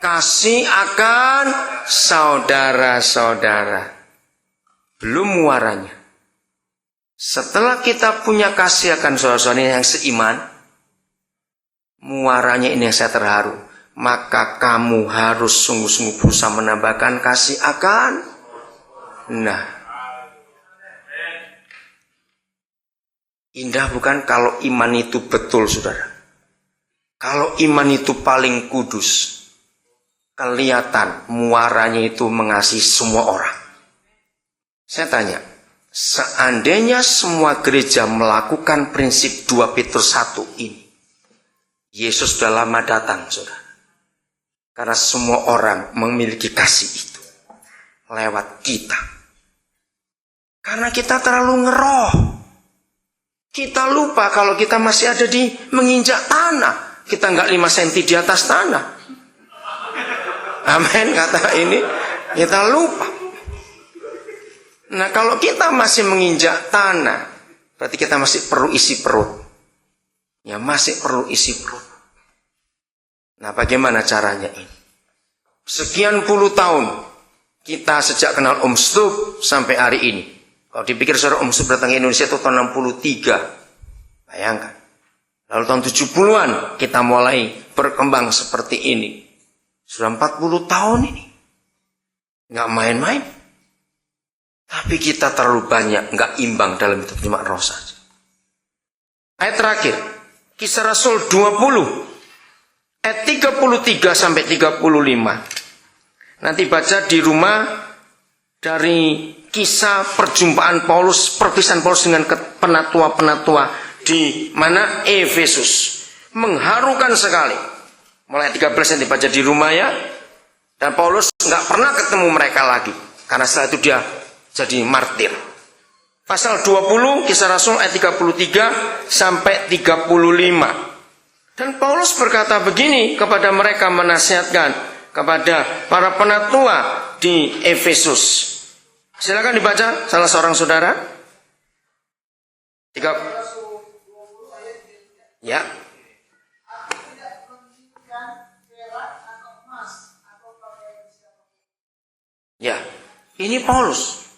kasih akan saudara-saudara. Belum muaranya. Setelah kita punya kasih akan saudara-saudara yang seiman, muaranya ini yang saya terharu. Maka kamu harus sungguh-sungguh berusaha menambahkan kasih akan. Nah, indah bukan kalau iman itu betul, saudara. Kalau iman itu paling kudus, kelihatan muaranya itu mengasihi semua orang. Saya tanya, seandainya semua gereja melakukan prinsip 2 Petrus 1 ini, Yesus sudah lama datang, saudara. Karena semua orang memiliki kasih itu lewat kita. Karena kita terlalu ngeroh. Kita lupa kalau kita masih ada di menginjak tanah. Kita nggak 5 cm di atas tanah. Amin, kata ini. Kita lupa. Nah, kalau kita masih menginjak tanah, berarti kita masih perlu isi perut. Ya, masih perlu isi perut. Nah, bagaimana caranya ini? Sekian puluh tahun kita sejak kenal Om Stup sampai hari ini. Kalau dipikir saudara Om Stup datang ke Indonesia itu tahun 63. Bayangkan. Lalu tahun 70-an kita mulai berkembang seperti ini. Sudah 40 tahun ini. Nggak main-main. Tapi kita terlalu banyak nggak imbang dalam hidup jemaat roh saja. Ayat terakhir. Kisah Rasul 20. Ayat 33 sampai 35. Nanti baca di rumah dari kisah perjumpaan Paulus, perpisahan Paulus dengan penatua-penatua di mana Efesus. Mengharukan sekali. Mulai 13 yang dibaca di rumah ya. Dan Paulus nggak pernah ketemu mereka lagi. Karena setelah itu dia jadi martir. Pasal 20 kisah Rasul ayat 33 sampai 35. Dan Paulus berkata begini kepada mereka, menasihatkan kepada para penatua di Efesus. Silakan dibaca salah seorang saudara. Ya. Ya, ini Paulus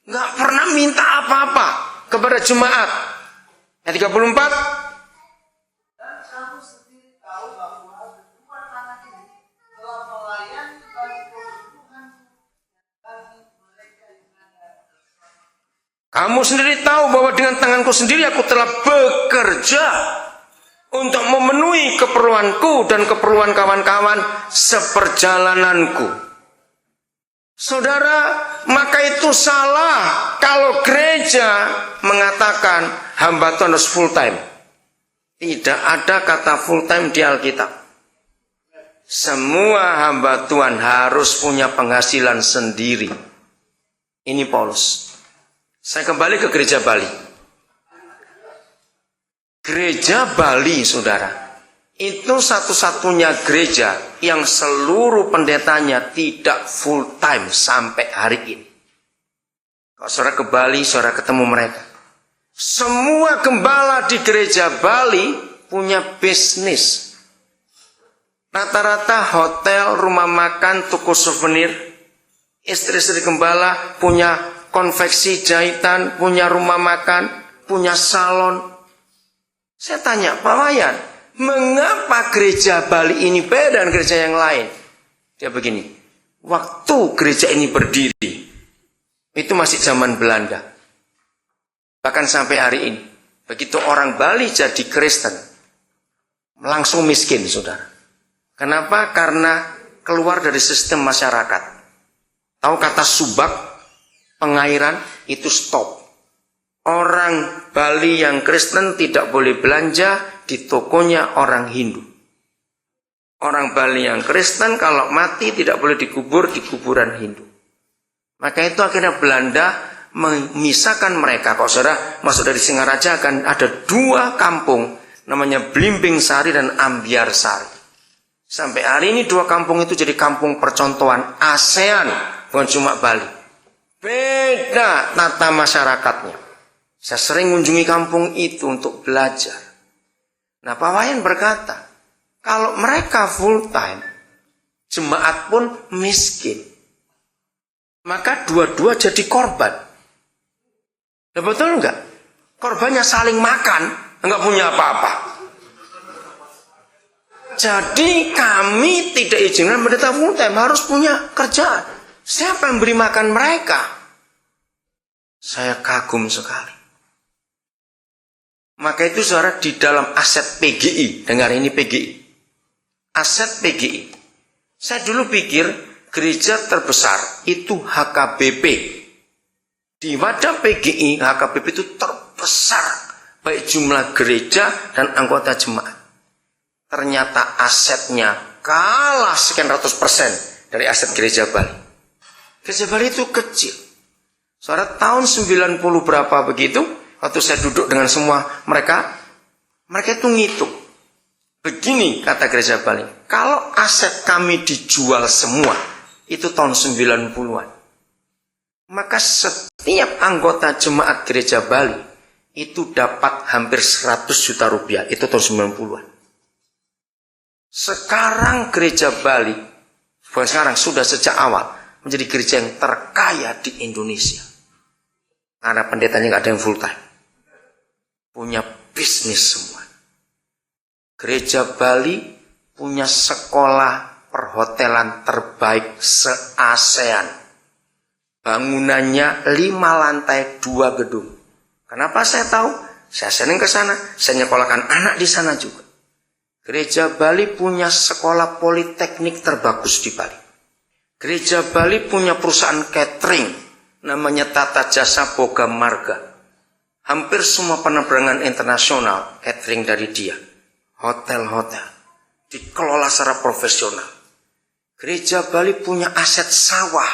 nggak pernah minta apa-apa kepada jemaat. Ayat 34. Kamu sendiri tahu bahwa dengan tanganku sendiri aku telah bekerja untuk memenuhi keperluanku dan keperluan kawan-kawan seperjalananku. Saudara, maka itu salah kalau gereja mengatakan hamba Tuhan harus full time. Tidak ada kata full time di Alkitab. Semua hamba Tuhan harus punya penghasilan sendiri. Ini Paulus. Saya kembali ke gereja Bali. Gereja Bali, saudara, itu satu-satunya gereja yang seluruh pendetanya tidak full time sampai hari ini. Kalau saudara ke Bali, saudara ketemu mereka. Semua gembala di gereja Bali punya bisnis. Rata-rata hotel, rumah makan, toko souvenir. Istri-istri gembala punya konveksi jahitan, punya rumah makan, punya salon. Saya tanya, Pak Wayan, mengapa gereja Bali ini beda dengan gereja yang lain? Dia begini, waktu gereja ini berdiri, itu masih zaman Belanda. Bahkan sampai hari ini, begitu orang Bali jadi Kristen, langsung miskin, saudara. Kenapa? Karena keluar dari sistem masyarakat. Tahu kata subak? Pengairan itu stop. Orang Bali yang Kristen tidak boleh belanja di tokonya orang Hindu. Orang Bali yang Kristen kalau mati tidak boleh dikubur di kuburan Hindu. Maka itu akhirnya Belanda memisahkan mereka. Kalau saudara masuk dari Singaraja akan ada 2 kampung. Namanya Blimbing Sari dan Ambiar Sari. Sampai hari ini 2 kampung itu jadi kampung percontohan ASEAN. Bukan cuma Bali. Beda tata masyarakatnya. Saya sering mengunjungi kampung itu untuk belajar. Nah, Pak Wayan berkata, kalau mereka full time, jemaat pun miskin. Maka dua-dua jadi korban. Betul enggak? Korbannya saling makan, enggak punya apa-apa. Jadi kami tidak izinkan pendeta full time, harus punya kerjaan. Siapa yang beri makan mereka? Saya kagum sekali. Maka itu saudara, di dalam aset PGI, dengar ini PGI. Aset PGI. Saya dulu pikir gereja terbesar itu HKBP. Di wadah PGI, HKBP itu terbesar, baik jumlah gereja dan anggota jemaat. Ternyata asetnya kalah sekian ratus persen dari aset gereja Bali. Gereja Bali itu kecil. Saudara, tahun 90 berapa begitu, waktu saya duduk dengan semua mereka itu ngitung. Begini kata gereja Bali, kalau aset kami dijual semua, itu tahun 90-an. Maka setiap anggota jemaat gereja Bali itu dapat hampir 100 juta rupiah. Itu tahun 90-an. Sekarang gereja Bali, bukan sekarang, sudah sejak awal menjadi gereja yang terkaya di Indonesia. Karena pendetanya nggak ada yang full time. Punya bisnis semua. Gereja Bali punya sekolah perhotelan terbaik se-ASEAN. Bangunannya 5 lantai 2 gedung. Kenapa saya tahu? Saya sering ke sana, saya nyekolahkan anak di sana juga. Gereja Bali punya sekolah politeknik terbagus di Bali. Gereja Bali punya perusahaan catering, namanya Tata Jasa Boga Marga. Hampir semua penerbangan internasional catering dari dia. Hotel-hotel dikelola secara profesional. Gereja Bali punya aset sawah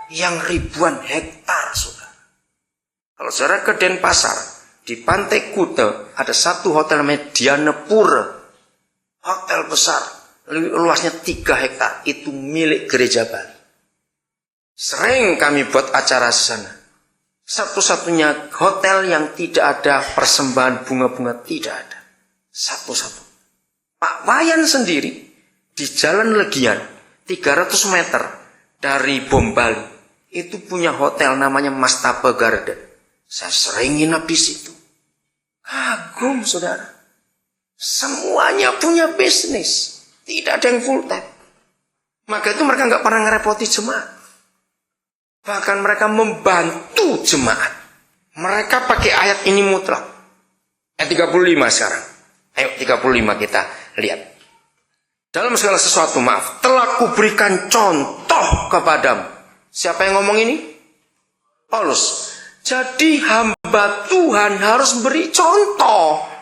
yang ribuan hektar, saudara. Kalau saudara ke Denpasar, di Pantai Kuta ada satu hotel namanya Dianepura. Hotel besar, luasnya 3 hektar, itu milik gereja Bali. Sering kami buat acara di sana. Satu-satunya hotel yang tidak ada persembahan bunga-bunga, tidak ada. Satu-satu. Pak Wayan sendiri di Jalan Legian 300 meter dari Bom Bali itu punya hotel namanya Mastaba Garden. Saya sering nginep di situ. Kagum, saudara. Semuanya punya bisnis, tidak ada yang full time. Maka itu mereka nggak pernah ngerepoti jemaat. Bahkan mereka membantu jemaat. Mereka pakai ayat ini mutlak. Ayat 35 sekarang. Ayo 35 kita lihat. Dalam segala sesuatu, maaf, telah kuberikan contoh kepadamu. Siapa yang ngomong ini? Paulus. Jadi hamba Tuhan harus beri contoh.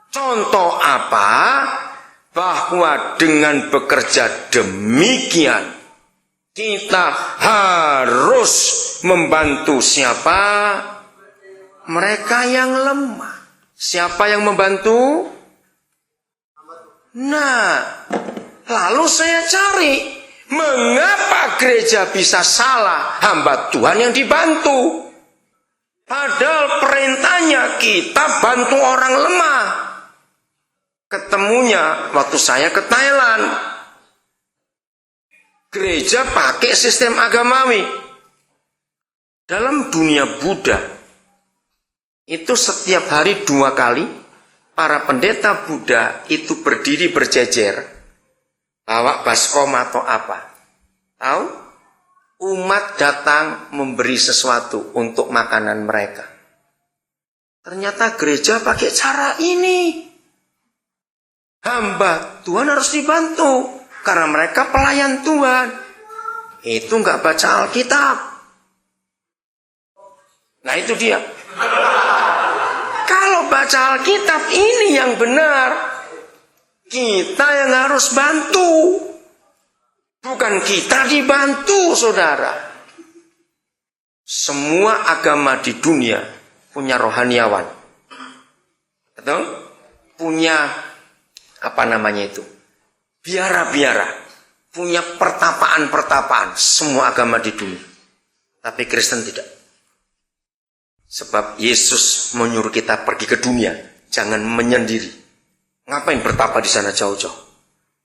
Contoh apa? Bahwa dengan bekerja demikian, kita harus membantu siapa? Mereka yang lemah. Siapa yang membantu? Nah, lalu saya cari, mengapa gereja bisa salah? Hamba Tuhan yang dibantu. Padahal perintahnya kita bantu orang lemah. Ketemunya waktu saya ke Thailand. Gereja pakai sistem agamawi. Dalam dunia Buddha, itu setiap hari 2 kali, para pendeta Buddha itu berdiri berjejer, bawa baskom atau apa. Tahu? Umat datang memberi sesuatu untuk makanan mereka. Ternyata gereja pakai cara ini. Hamba Tuhan harus dibantu karena mereka pelayan Tuhan. Itu nggak baca Alkitab. Nah itu dia. Kalau baca Alkitab ini yang benar, kita yang harus bantu. Bukan kita dibantu, saudara. Semua agama di dunia punya rohaniawan. Betul? Punya apa namanya itu? Biara-biara. Punya pertapaan-pertapaan. Semua agama di dunia. Tapi Kristen tidak. Sebab Yesus menyuruh kita pergi ke dunia. Jangan menyendiri. Ngapain bertapa di sana jauh-jauh?